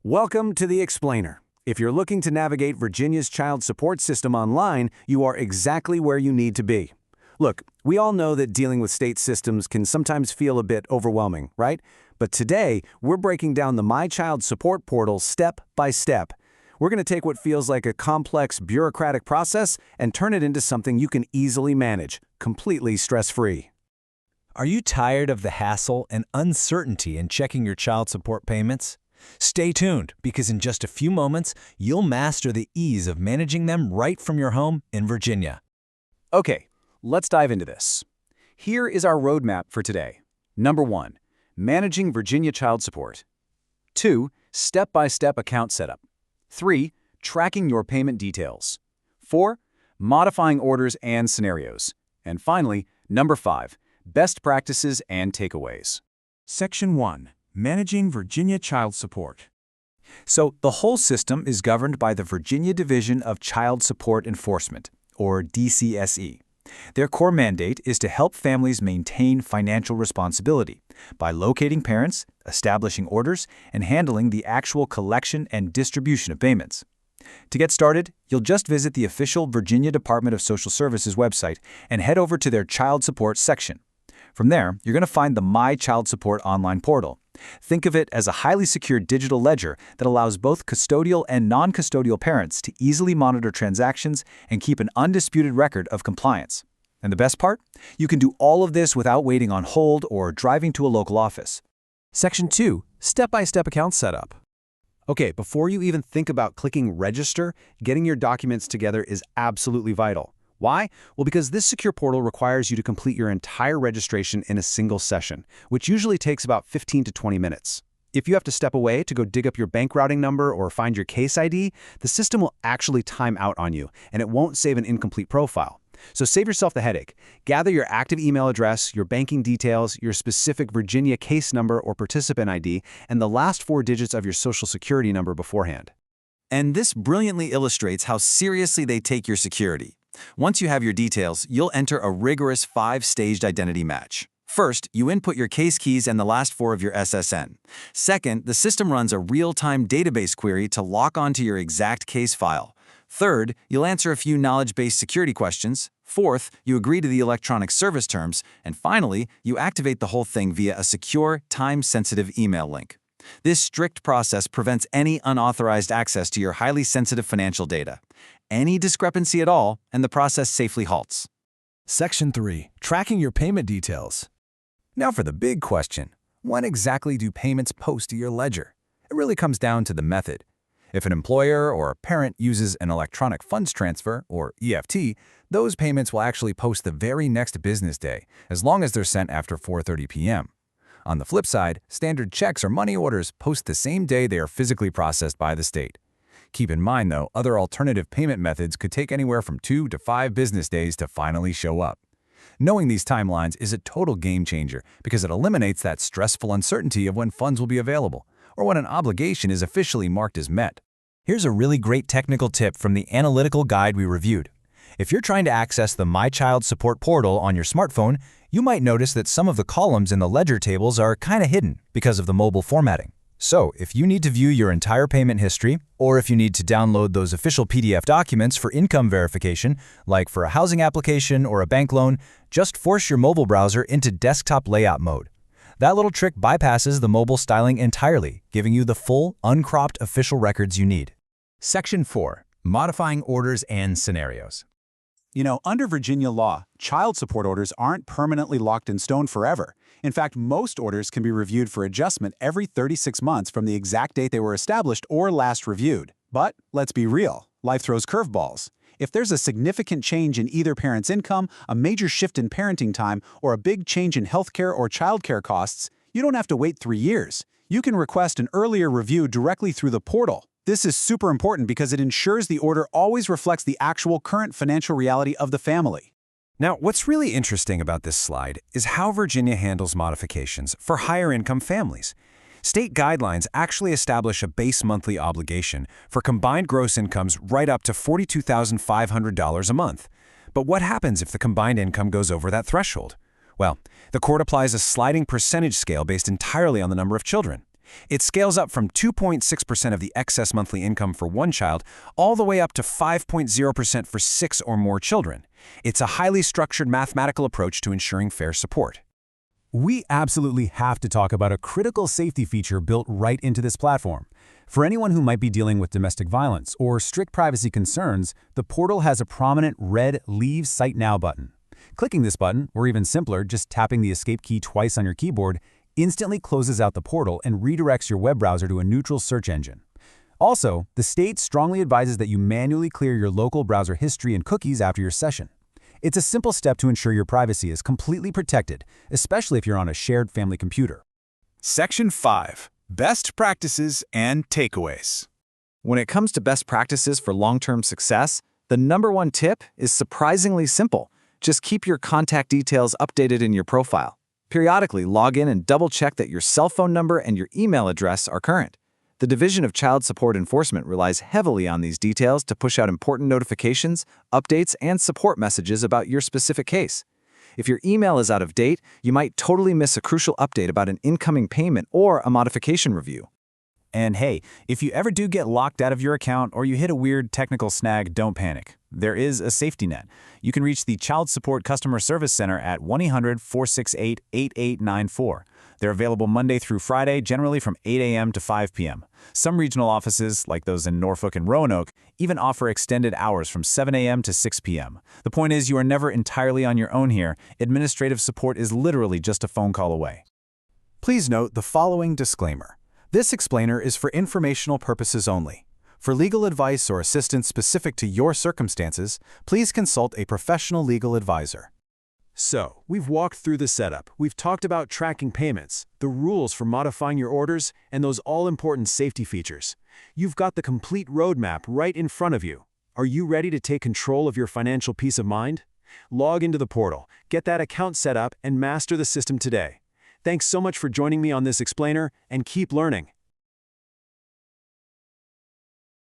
Welcome to the Explainer. If you're looking to navigate Virginia's child support system online, you are exactly where you need to be. Look, we all know that dealing with state systems can sometimes feel a bit overwhelming, right? But today, we're breaking down the My Child Support portal step by step. We're going to take what feels like a complex bureaucratic process and turn it into something you can easily manage, completely stress-free. Are you tired of the hassle and uncertainty in checking your child support payments? Stay tuned, because in just a few moments, you'll master the ease of managing them right from your home in Virginia. Okay, let's dive into this. Here is our roadmap for today. Number 1, managing Virginia child support. 2, step-by-step account setup. 3, tracking your payment details. 4, modifying orders and scenarios. And finally, number 5, best practices and takeaways. Section 1. Managing Virginia Child Support. So, the whole system is governed by the Virginia Division of Child Support Enforcement, or DCSE. Their core mandate is to help families maintain financial responsibility by locating parents, establishing orders, and handling the actual collection and distribution of payments. To get started, you'll just visit the official Virginia Department of Social Services website and head over to their Child Support section. From there, you're going to find the My Child Support online portal. Think of it as a highly secure digital ledger that allows both custodial and non-custodial parents to easily monitor transactions and keep an undisputed record of compliance. And the best part? You can do all of this without waiting on hold or driving to a local office. Section 2, step-by-step account setup. Okay, before you even think about clicking register, getting your documents together is absolutely vital. Why? Well, because this secure portal requires you to complete your entire registration in a single session, which usually takes about 15 to 20 minutes. If you have to step away to go dig up your bank routing number or find your case ID, the system will actually time out on you, and it won't save an incomplete profile. So save yourself the headache. Gather your active email address, your banking details, your specific Virginia case number or participant ID, and the last 4 digits of your Social Security number beforehand. And this brilliantly illustrates how seriously they take your security. Once you have your details, you'll enter a rigorous 5-staged identity match. First, you input your case keys and the last 4 of your SSN. Second, the system runs a real-time database query to lock onto your exact case file. Third, you'll answer a few knowledge-based security questions. Fourth, you agree to the electronic service terms. And finally, you activate the whole thing via a secure, time-sensitive email link. This strict process prevents any unauthorized access to your highly sensitive financial data. Any discrepancy at all, and the process safely halts. Section 3. Tracking your payment details. Now for the big question. When exactly do payments post to your ledger? It really comes down to the method. If an employer or a parent uses an electronic funds transfer, or EFT, those payments will actually post the very next business day, as long as they're sent after 4:30 p.m. On the flip side, standard checks or money orders post the same day they are physically processed by the state. Keep in mind, though, other alternative payment methods could take anywhere from 2 to 5 business days to finally show up. Knowing these timelines is a total game changer because it eliminates that stressful uncertainty of when funds will be available or when an obligation is officially marked as met. Here's a really great technical tip from the analytical guide we reviewed. If you're trying to access the My Child Support portal on your smartphone, you might notice that some of the columns in the ledger tables are kind of hidden because of the mobile formatting. So, if you need to view your entire payment history, or if you need to download those official PDF documents for income verification, like for a housing application or a bank loan, just force your mobile browser into desktop layout mode. That little trick bypasses the mobile styling entirely, giving you the full, uncropped official records you need. Section 4. Modifying orders and scenarios. You know, under Virginia law, child support orders aren't permanently locked in stone forever. In fact, most orders can be reviewed for adjustment every 36 months from the exact date they were established or last reviewed. But let's be real, life throws curveballs. If there's a significant change in either parent's income, a major shift in parenting time, or a big change in healthcare or childcare costs, you don't have to wait 3 years. You can request an earlier review directly through the portal. This is super important because it ensures the order always reflects the actual current financial reality of the family. Now, what's really interesting about this slide is how Virginia handles modifications for higher-income families. State guidelines actually establish a base monthly obligation for combined gross incomes right up to $42,500 a month. But what happens if the combined income goes over that threshold? Well, the court applies a sliding percentage scale based entirely on the number of children. It scales up from 2.6% of the excess monthly income for one child all the way up to 5.0% for 6 or more children. It's a highly structured mathematical approach to ensuring fair support. We absolutely have to talk about a critical safety feature built right into this platform. For anyone who might be dealing with domestic violence or strict privacy concerns, the portal has a prominent red Leave Site Now button. Clicking this button, or even simpler, just tapping the escape key twice on your keyboard, instantly closes out the portal and redirects your web browser to a neutral search engine. Also, the state strongly advises that you manually clear your local browser history and cookies after your session. It's a simple step to ensure your privacy is completely protected, especially if you're on a shared family computer. Section 5. Best Practices and Takeaways. When it comes to best practices for long-term success, the #1 tip is surprisingly simple. Just keep your contact details updated in your profile. Periodically log in and double-check that your cell phone number and your email address are current. The Division of Child Support Enforcement relies heavily on these details to push out important notifications, updates, and support messages about your specific case. If your email is out of date, you might totally miss a crucial update about an incoming payment or a modification review. And hey, if you ever do get locked out of your account or you hit a weird technical snag, don't panic. There is a safety net. You can reach the Child Support Customer Service Center at 1-800-468-8894. They're available Monday through Friday, generally from 8 a.m. to 5 p.m. Some regional offices, like those in Norfolk and Roanoke, even offer extended hours from 7 a.m. to 6 p.m. The point is, you are never entirely on your own here. Administrative support is literally just a phone call away. Please note the following disclaimer. This explainer is for informational purposes only. For legal advice or assistance specific to your circumstances, please consult a professional legal advisor. So, we've walked through the setup. We've talked about tracking payments, the rules for modifying your orders, and those all-important safety features. You've got the complete roadmap right in front of you. Are you ready to take control of your financial peace of mind? Log into the portal, get that account set up, and master the system today. Thanks so much for joining me on this explainer, and keep learning.